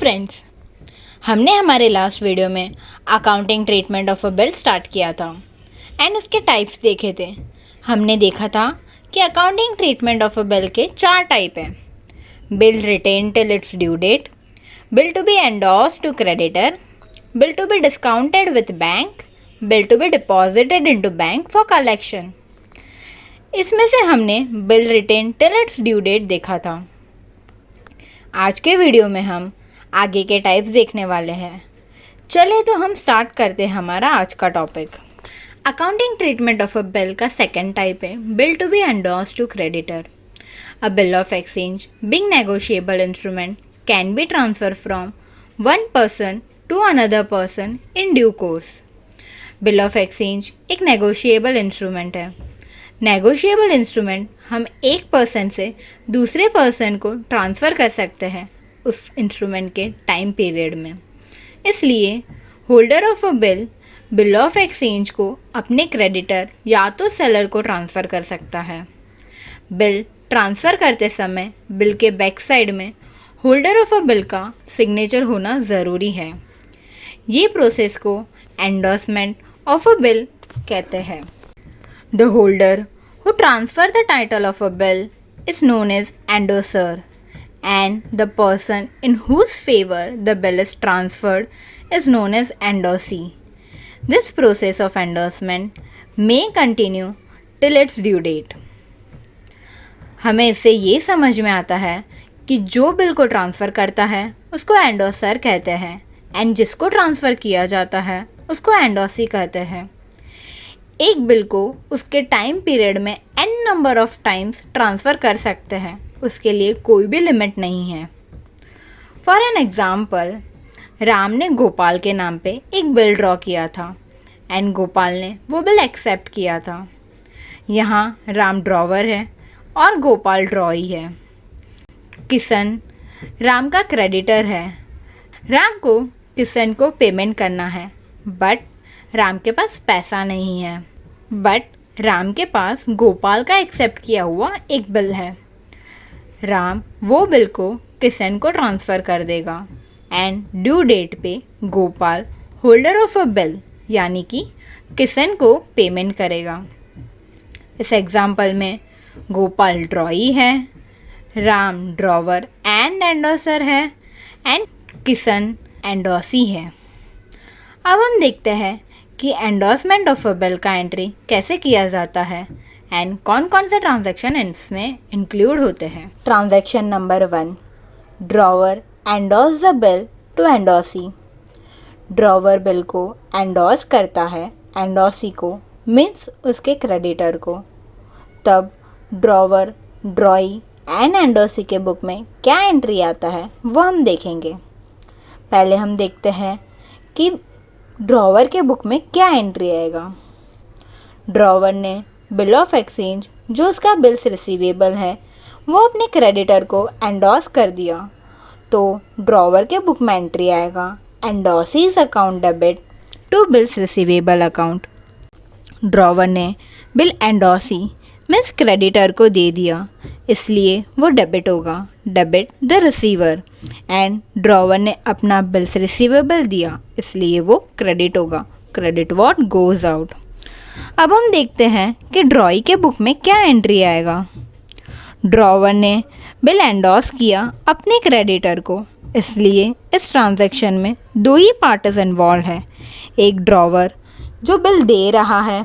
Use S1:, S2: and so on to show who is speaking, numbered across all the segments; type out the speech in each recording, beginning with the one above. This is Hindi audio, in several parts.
S1: फ्रेंड्स, हमने हमारे लास्ट वीडियो में accounting treatment of a bill start किया था एंड उसके टाइप्स देखे थे। हमने देखा था कि accounting treatment of a bill के 4 टाइप हैं: bill retain till its due date, bill to be endorsed to creditor, bill to be discounted with bank, bill to be deposited into bank for collection. इसमें से हमने bill retain till its due date देखा था। आज के वीडियो में हम आगे के टाइप्स देखने वाले हैं। चले तो हम स्टार्ट करते हैं हमारा आज का topic. Accounting treatment of a bill का सेकंड टाइप है bill to be endorsed to creditor. A bill of exchange being negotiable instrument can be transfer from one person to another person in due course. Bill of exchange एक नेगोशिएबल इंस्ट्रूमेंट है। नेगोशिएबल इंस्ट्रूमेंट हम एक पर्सन से दूसरे पर्सन को ट्रांसफ़र कर सकते हैं उस इंस्ट्रूमेंट के टाइम पीरियड में। इसलिए holder of a bill of exchange को अपने क्रेडिटर या तो सेलर को ट्रांसफ़र कर सकता है। बिल ट्रांसफ़र करते समय बिल के बैक साइड में होल्डर ऑफ अ बिल का सिग्नेचर होना ज़रूरी है। ये प्रोसेस को एंडोर्समेंट ऑफ अ बिल कहते हैं। The holder who transfer the title of a bill is known as endorser, and the person in whose favor the bill is transferred is known as endorsee. This process of endorsement may continue till its due date. हमें इससे ये समझ में आता है कि जो बिल को ट्रांसफ़र करता है उसको एंडोर्सर कहते हैं एंड जिसको ट्रांसफ़र किया जाता है उसको एंडोर्सी कहते हैं। एक बिल को उसके टाइम पीरियड में n number of times transfer कर सकते हैं, उसके लिए कोई भी लिमिट नहीं है। फॉर एन एग्ज़ाम्पल, राम ने गोपाल के नाम पे एक बिल ड्रॉ किया था एंड गोपाल ने वो बिल एक्सेप्ट किया था। यहाँ राम ड्रॉवर है और गोपाल ड्रॉई है। किशन राम का क्रेडिटर है। राम को किशन को पेमेंट करना है बट राम के पास पैसा नहीं है। बट राम के पास गोपाल का एक्सेप्ट किया हुआ एक बिल है। राम वो बिल को किशन को ट्रांसफ़र कर देगा एंड ड्यू डेट पे Gopal holder of a bill यानी कि किशन को पेमेंट करेगा। इस एग्जाम्पल में गोपाल ड्रॉई है, राम ड्रॉवर एंड एंडोर्सर है एंड किशन एंडोर्सी है। अब हम देखते हैं कि एंडोर्समेंट ऑफ अ बिल का एंट्री कैसे किया जाता है एंड कौन कौन से ट्रांजैक्शन इसमें इंक्लूड होते हैं। Transaction number 1, drawer endorse the bill to endorsee. Drawer bill को एंडोर्स करता है एंडोर्सी को, मीन्स उसके क्रेडिटर को। तब ड्रॉवर, ड्रॉई एंड एंडोर्सी के बुक में क्या एंट्री आता है वो हम देखेंगे। पहले हम देखते हैं कि ड्रॉवर के बुक में क्या एंट्री आएगा। ड्रॉवर ने बिल ऑफ एक्सचेंज जो उसका बिल्स रिसीवेबल है वो अपने क्रेडिटर को एंडोर्स कर दिया, तो ड्रॉवर के बुक में एंट्री आएगा endorsee's account debit to bills receivable account. Drawer ने बिल एंडोर्सी मीन्स क्रेडिटर को दे दिया, इसलिए वो डेबिट होगा, debit the receiver. And drawer ने अपना बिल्स रिसीवेबल दिया, इसलिए वो क्रेडिट होगा, क्रेडिट व्हाट गोज आउट। अब हम देखते हैं कि ड्रॉई के बुक में क्या एंट्री आएगा। ड्रॉवर ने बिल एंडोर्स किया अपने क्रेडिटर को, इसलिए इस ट्रांजैक्शन में 2 ही पार्टीज इन्वॉल्व है, एक ड्रॉवर जो बिल दे रहा है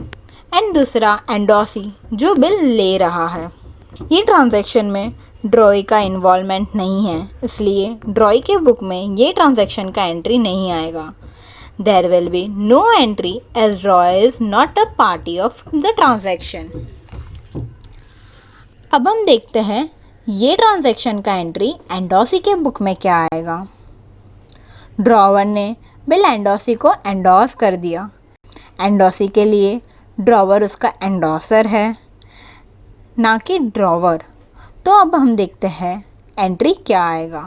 S1: एंड दूसरा एंडोर्सी जो बिल ले रहा है। ये ट्रांजैक्शन में ड्रॉई का इन्वॉल्वमेंट नहीं है, इसलिए ड्रॉई के बुक में ये ट्रांजैक्शन का एंट्री नहीं आएगा। There will be no entry as drawee is not a party of the transaction. अब हम देखते हैं ये ट्रांजैक्शन का एंट्री एंडोर्सी के बुक में क्या आएगा। ड्रॉवर ने बिल एंडोर्सी को एंडोर्स कर दिया, एंडोर्सी के लिए ड्रॉवर उसका एंडोर्सर है ना कि ड्रॉवर। तो अब हम देखते हैं एंट्री क्या आएगा।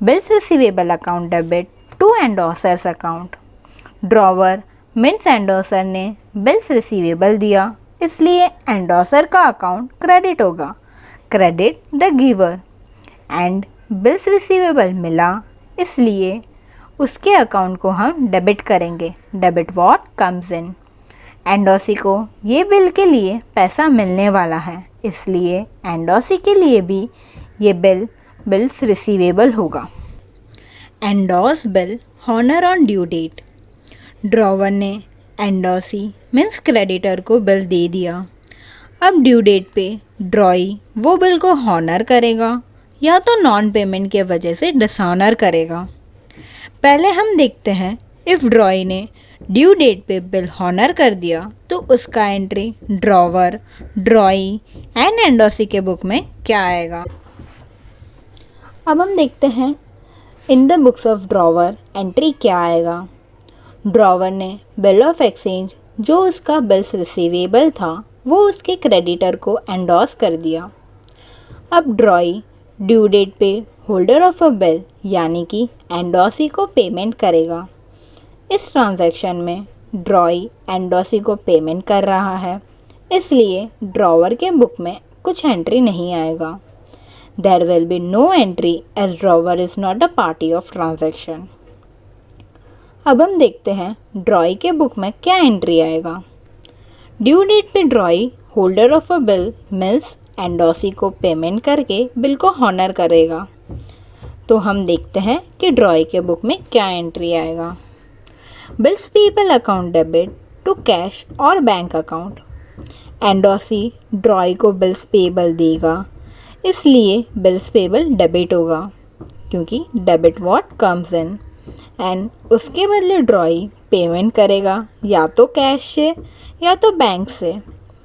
S1: Bills receivable account debit to endorser's account. Drawer means endorser ने बिल्स रिसीवेबल दिया, इसलिए एंडोर्सर का अकाउंट क्रेडिट होगा, credit the giver. And bills receivable मिला इसलिए उसके अकाउंट को हम डेबिट करेंगे। Debit what comes in. Endorsee को ये बिल के लिए पैसा मिलने वाला है, इसलिए एंडोसी के लिए भी ये बिल्स रिसीवेबल होगा। Endorse bill honour on due date. Drawer ने एंडोसी मीन्स क्रेडिटर को बिल दे दिया। अब ड्यू डेट पे ड्रॉई वो बिल को हॉनर करेगा या तो नॉन पेमेंट के वजह से डिसऑनर करेगा। पहले हम देखते हैं इफ ड्रॉई ने ड्यू डेट पे बिल हॉनर कर दिया तो उसका एंट्री ड्रॉवर, ड्रॉई एंड एंडोसी के बुक में क्या आएगा। अब हम देखते हैं in the books of drawer entry क्या आएगा। ड्रॉवर ने बिल ऑफ एक्सचेंज जो उसका बिल्स रिसीवेबल था वो उसके क्रेडिटर को एंडोस कर दिया। अब ड्रॉई ड्यू डेट पे होल्डर ऑफ अ बिल यानी कि एंडोसी को पेमेंट करेगा। इस ट्रांजैक्शन में ड्रॉई एंडोसी को पेमेंट कर रहा है, इसलिए ड्रॉवर के बुक में कुछ एंट्री नहीं आएगा। There will be no entry as drawer is not a party of transaction. अब हम देखते हैं ड्रॉई के बुक में क्या एंट्री आएगा। ड्यू डेट पे drawee holder of a bill means endorsee को पेमेंट करके बिल को हॉनर करेगा। तो हम देखते हैं कि ड्रॉई के बुक में क्या एंट्री आएगा। Bills payable account debit to cash और बैंक अकाउंट। एंडोसी ड्रॉई को बिल्स पेबल देगा, इसलिए बिल्स पेबल डेबिट होगा क्योंकि debit what comes in. And उसके बदले ड्रॉई पेमेंट करेगा या तो कैश से या तो बैंक से,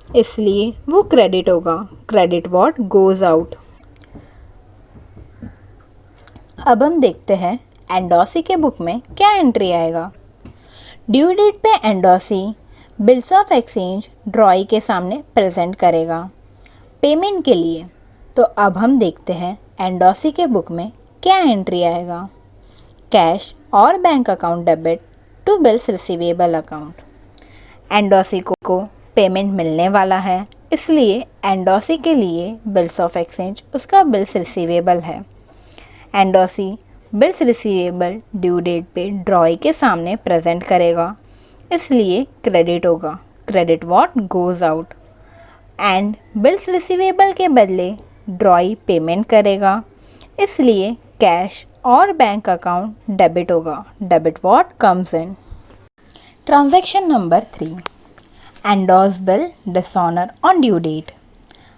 S1: इसलिए वो क्रेडिट होगा। Credit what goes out. अब हम देखते हैं एंडोसी के बुक में क्या एंट्री आएगा। ड्यू डेट पे एंडोसी बिल्स ऑफ एक्सचेंज ड्रॉई के सामने प्रेजेंट करेगा पेमेंट के लिए। तो अब हम देखते हैं एंडोसी के बुक में क्या एंट्री आएगा। कैश और bank account debit to bills receivable account. Endorsee को पेमेंट मिलने वाला है, इसलिए एंडोसी के लिए बिल्स ऑफ एक्सचेंज उसका बिल्स रिसीवेबल है। Endorsee bills receivable due date पे ड्रॉई के सामने प्रेजेंट करेगा, इसलिए क्रेडिट होगा। Credit what goes out. And bills receivable के बदले ड्रॉई पेमेंट करेगा, इसलिए कैश और बैंक अकाउंट डेबिट होगा। Debit what comes in. Transaction number 3 endorse bill dishonour on due date.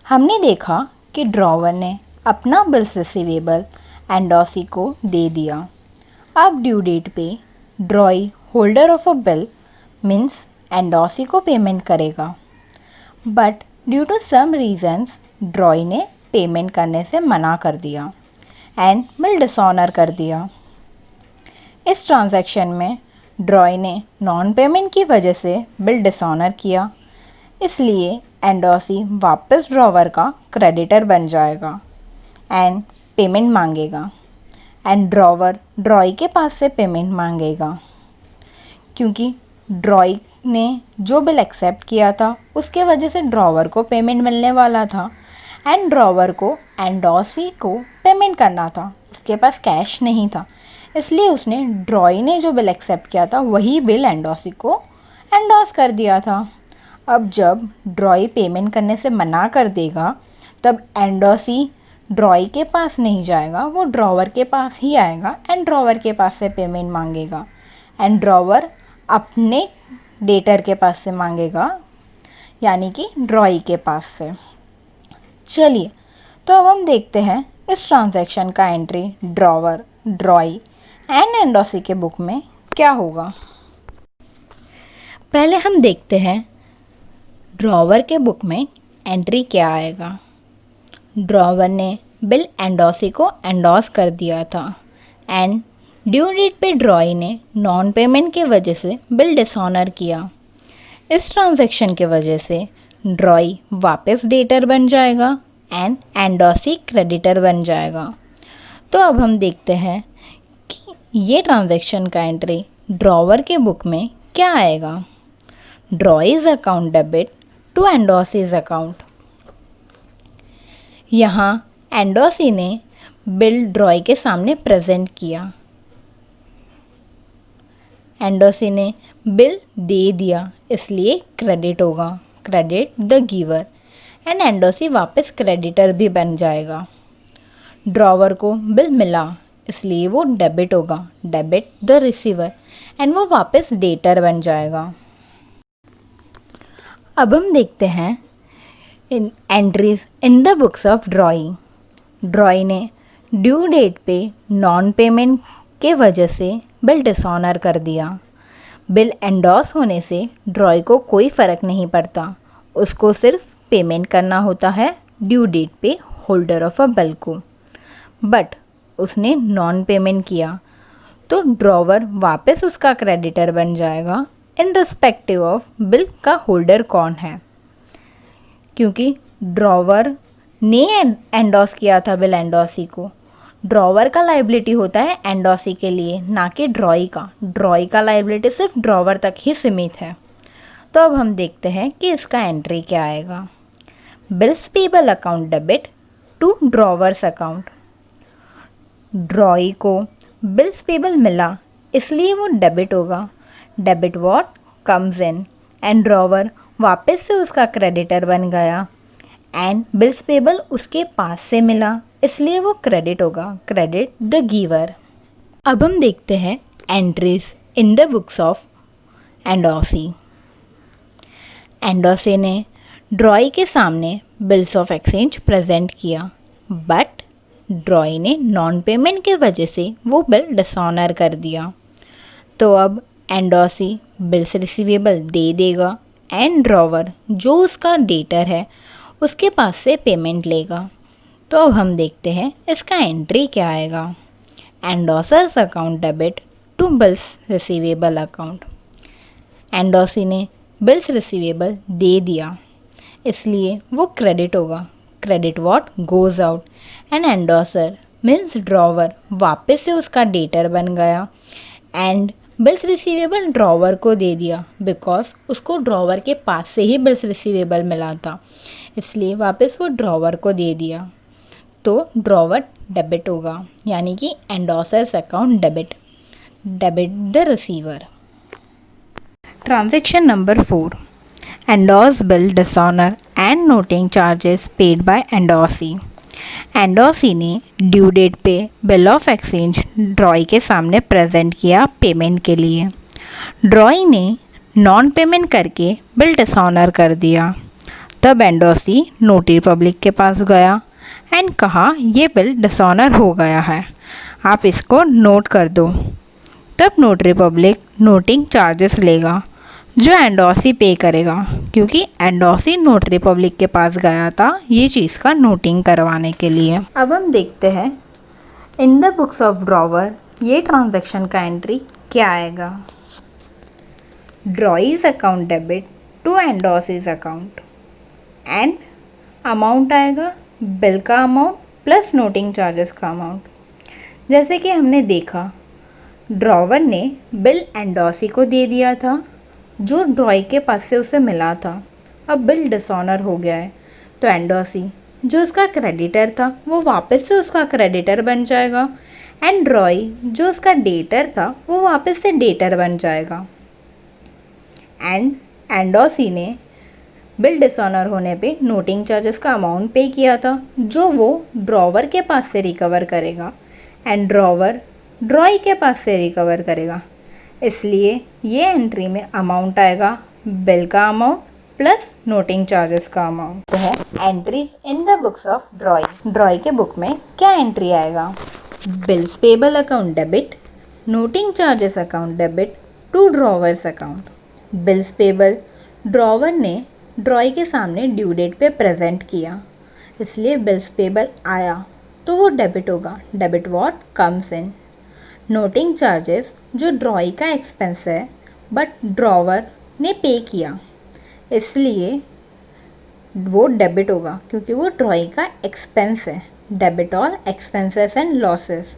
S1: हमने देखा कि ड्रॉवर ने अपना बिल्स रिसीवेबल एंडोसी को दे दिया। अब ड्यू डेट पे drawee holder of a bill means endorsee को पेमेंट करेगा, but due to some reasons drawee ने पेमेंट करने से मना कर दिया एंड बिल डिसऑनर कर दिया। इस ट्रांजैक्शन में ड्रॉई ने नॉन पेमेंट की वजह से बिल डिसऑनर किया, इसलिए एंडोसी वापस ड्रॉवर का क्रेडिटर बन जाएगा एंड पेमेंट मांगेगा। एंड ड्रॉवर ड्रॉई के पास से पेमेंट मांगेगा क्योंकि ड्रॉई ने जो बिल एक्सेप्ट किया था उसके वजह से ड्रॉवर को पेमेंट मिलने वाला था एंड ड्रॉवर को एंडोसी को पेमेंट करना था। उसके पास कैश नहीं था, इसलिए उसने ड्रॉई ने जो बिल एक्सेप्ट किया था वही बिल एंडोसी को एंडोस कर दिया था। अब जब ड्रॉई पेमेंट करने से मना कर देगा तब एंडोसी ड्रॉई के पास नहीं जाएगा, वो ड्रॉवर के पास ही आएगा एंड ड्रॉवर के पास से पेमेंट मांगेगा एंड ड्रॉवर अपने डेटर के पास से मांगेगा यानी कि ड्रॉई के पास से। चलिए तो अब हम देखते हैं इस ट्रांजैक्शन का एंट्री ड्रॉवर, ड्रॉई एंड एंडोसी के बुक में क्या होगा। पहले हम देखते हैं ड्रॉवर के बुक में एंट्री क्या आएगा। ड्रॉवर ने बिल एंडोसी को एंडोस कर दिया था एंड ड्यू डेट पे ड्रॉई ने नॉन पेमेंट के वजह से बिल डिसऑनर किया। इस ट्रांजैक्शन के वजह से ड्रॉई वापस डेटर बन जाएगा एंड एंडोसी क्रेडिटर बन जाएगा। तो अब हम देखते हैं कि ये ट्रांजैक्शन का एंट्री ड्रॉवर के बुक में क्या आएगा। Drawee's account debit to endorsee's account. यहाँ एंडोसी ने बिल ड्रॉई के सामने प्रेजेंट किया एंडोसी ने बिल दे दिया, इसलिए क्रेडिट होगा, क्रेडिट द गिवर। एंड एंडोसी वापस क्रेडिटर भी बन जाएगा। ड्रॉवर को बिल मिला, इसलिए वो डेबिट होगा, डेबिट द रिसीवर। एंड वो वापस डेटर बन जाएगा। अब हम देखते हैं इन entries in the books of drawee. Drawee ने ड्यू डेट पे नॉन पेमेंट के वजह से बिल डिसऑनर कर दिया। बिल एंडोस होने से ड्रॉई को कोई फ़र्क नहीं पड़ता, उसको सिर्फ पेमेंट करना होता है ड्यू डेट पे होल्डर ऑफ अ बिल को। बट उसने नॉन पेमेंट किया तो ड्रॉवर वापस उसका क्रेडिटर बन जाएगा इन रिस्पेक्टिव ऑफ बिल का होल्डर कौन है, क्योंकि ड्रॉवर ने एंडोस किया था बिल एंडोसी को। ड्रॉवर का लाइबिलिटी होता है एंडोसी के लिए, ना कि ड्रॉई का। ड्रॉई का लाइबिलिटी सिर्फ ड्रॉवर तक ही सीमित है। तो अब हम देखते हैं कि इसका एंट्री क्या आएगा। Bills payable account debit to drawer's account. Drawee को बिल्स पेबल मिला, इसलिए वो डेबिट होगा, debit what comes in. And drawer वापस से उसका क्रेडिटर बन गया। एंड बिल्स पेबल उसके पास से मिला, इसलिए वो क्रेडिट होगा, क्रेडिट द गिवर। अब हम देखते हैं entries in the books of endorsee. Endorsee ने ड्रॉई के सामने बिल्स ऑफ एक्सचेंज प्रेजेंट किया, बट ड्रॉई ने नॉन पेमेंट की वजह से वो बिल डिसऑनर कर दिया। तो अब एंडोसी बिल्स रिसीवेबल दे देगा एंड ड्रॉवर जो उसका डेटर है उसके पास से पेमेंट लेगा। तो अब हम देखते हैं इसका एंट्री क्या आएगा। Endorser's account debit to bills receivable account. Endorsee ने बिल्स रिसीवेबल दे दिया, इसलिए वो क्रेडिट होगा, credit what goes out. And endorser means drawer वापस से उसका डेटर बन गया। एंड बिल्स रिसीवेबल ड्रॉवर को दे दिया, बिकॉज उसको ड्रॉवर के पास से ही बिल्स रिसीवेबल मिला था, इसलिए वापस वो ड्रॉवर को दे दिया। तो ड्रॉवर डेबिट होगा, यानी कि endorser's account debit, debit the receiver. Transaction number 4, endorse bill dishonour and noting charges paid by endorsee. Endorsee ने ड्यू डेट पे बिल ऑफ एक्सचेंज ड्रॉई के सामने प्रेजेंट किया पेमेंट के लिए। ड्रॉई ने नॉन पेमेंट करके बिल डिसऑनर कर दिया। तब एंडोसी नोटरी पब्लिक के पास गया एंड कहा ये बिल डिसऑनर हो गया है, आप इसको नोट कर दो। तब नोटरी पब्लिक नोटिंग चार्जेस लेगा जो एंडोसी पे करेगा, क्योंकि एंडोसी नोटरी पब्लिक के पास गया था ये चीज़ का नोटिंग करवाने के लिए। अब हम देखते हैं in the books of drawer ये ट्रांजैक्शन का एंट्री क्या आएगा। Drawee's account debit to endorsee's account. And amount आएगा बिल का अमाउंट प्लस नोटिंग चार्जेस का अमाउंट। जैसे कि हमने देखा ड्रॉवर ने बिल एंडोसी को दे दिया था जो ड्रॉई के पास से उसे मिला था। अब बिल डिसऑनर हो गया है तो एंडोसी जो उसका क्रेडिटर था वो वापस से उसका क्रेडिटर बन जाएगा। एंड ड्रॉई जो उसका डेटर था वो वापस से डेटर बन जाएगा। एंड एंडोसी ने बिल डिसऑनर होने पे नोटिंग चार्जेस का अमाउंट पे किया था जो वो ड्रॉवर के पास से रिकवर करेगा। एंड ड्रॉवर ड्रॉई के पास से रिकवर करेगा, इसलिए ये एंट्री में अमाउंट आएगा बिल का अमाउंट प्लस नोटिंग चार्जेस का अमाउंट। तो है entries in the books of drawee. Drawee के बुक में क्या एंट्री आएगा। Bills payable account debit, noting charges account debit to drawer's account. Bills payable drawer ने ड्रॉई के सामने ड्यू डेट पे प्रेजेंट किया, इसलिए बिल्स पेबल आया तो वो डेबिट होगा, debit what comes in. Noting charges जो ड्रॉई का एक्सपेंस है बट ड्रॉवर ने पे किया, इसलिए वो डेबिट होगा क्योंकि वो ड्रॉई का एक्सपेंस है, debit all expenses and losses.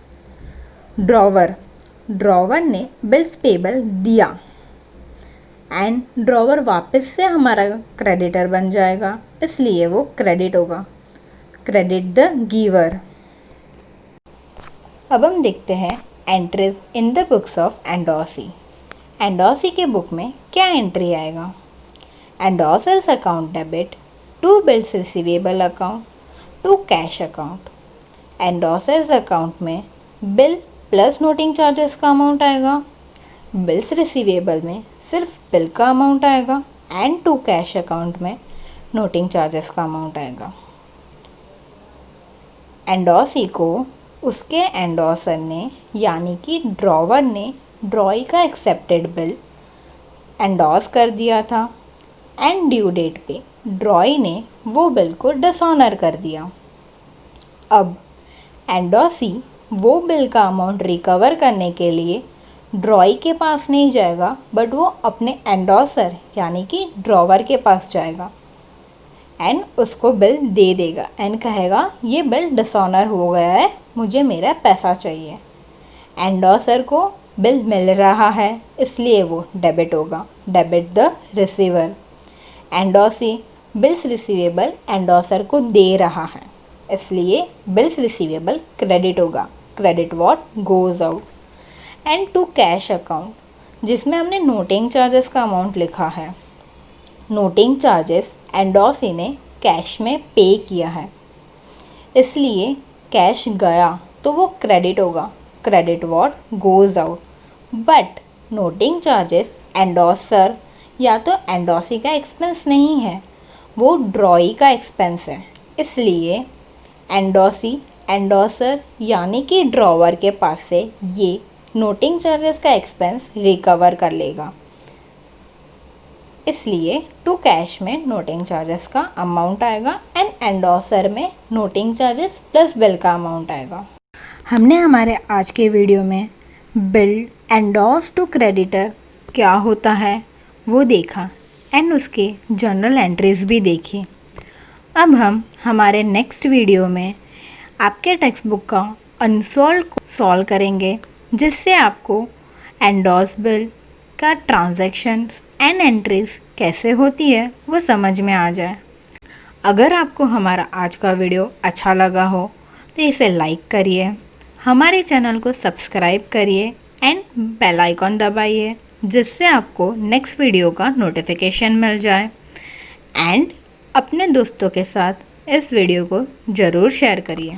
S1: Drawer ने बिल्स पेबल दिया एंड ड्रॉवर वापस से हमारा क्रेडिटर बन जाएगा, इसलिए वो क्रेडिट होगा, क्रेडिट द गिवर। अब हम देखते हैं entries in the books of endorsee. Endorsee के बुक में क्या एंट्री आएगा? Endorser's account debit to bills receivable account to cash account. Endorser's account में बिल प्लस नोटिंग चार्जेस का अमाउंट आएगा, बिल्स रिसीवेबल में सिर्फ बिल का अमाउंट आएगा एंड टू कैश अकाउंट में नोटिंग चार्जेस का अमाउंट आएगा। एंडोसी को उसके एंडोसर ने यानी कि ड्रॉवर ने ड्रॉई का एक्सेप्टेड बिल एंडोस कर दिया था एंड ड्यू डेट पे ड्रॉई ने वो बिल को डिसऑनर कर दिया। अब एंडोसी वो बिल का अमाउंट रिकवर करने के लिए ड्रॉई के पास नहीं जाएगा, बट वो अपने एंडोसर यानी कि ड्रॉवर के पास जाएगा एंड उसको बिल दे देगा एंड कहेगा ये बिल डिसऑनर हो गया है, मुझे मेरा पैसा चाहिए। एंडोसर को बिल मिल रहा है इसलिए वो डेबिट होगा, debit the receiver. Endorsee bills receivable endorser को दे रहा है इसलिए बिल्स रिसीवेबल क्रेडिट होगा, credit what goes out. And to cash account जिसमें हमने नोटिंग चार्जेस का अमाउंट लिखा है, नोटिंग चार्जेस एंडोसी ने कैश में पे किया है इसलिए कैश गया तो वो क्रेडिट होगा, credit what goes out. But noting charges endorser या तो एंडोसी का एक्सपेंस नहीं है, वो ड्रॉई का एक्सपेंस है, इसलिए एंडोसी एंडोसर यानी कि ड्रॉवर के पास से ये नोटिंग चार्जेस का एक्सपेंस रिकवर कर लेगा, इसलिए टू कैश में नोटिंग चार्जेस का अमाउंट आएगा एंड एंडोसर में नोटिंग चार्जेस प्लस बिल का अमाउंट आएगा। हमने हमारे आज के वीडियो में बिल एंडोस टू क्रेडिटर क्या होता है वो देखा एंड उसके जर्नल एंट्रीज भी देखी। अब हम हमारे नेक्स्ट वीडियो में आपके टेक्स्ट बुक का अनसॉल्व को सॉल्व करेंगे, जिससे आपको एंडोस बिल का ट्रांजैक्शंस एंड एंट्रीज कैसे होती है वो समझ में आ जाए। अगर आपको हमारा आज का वीडियो अच्छा लगा हो तो इसे लाइक करिए, हमारे चैनल को सब्सक्राइब करिए एंड बेल आइकॉन दबाइए, जिससे आपको नेक्स्ट वीडियो का नोटिफिकेशन मिल जाए। एंड अपने दोस्तों के साथ इस वीडियो को ज़रूर शेयर करिए।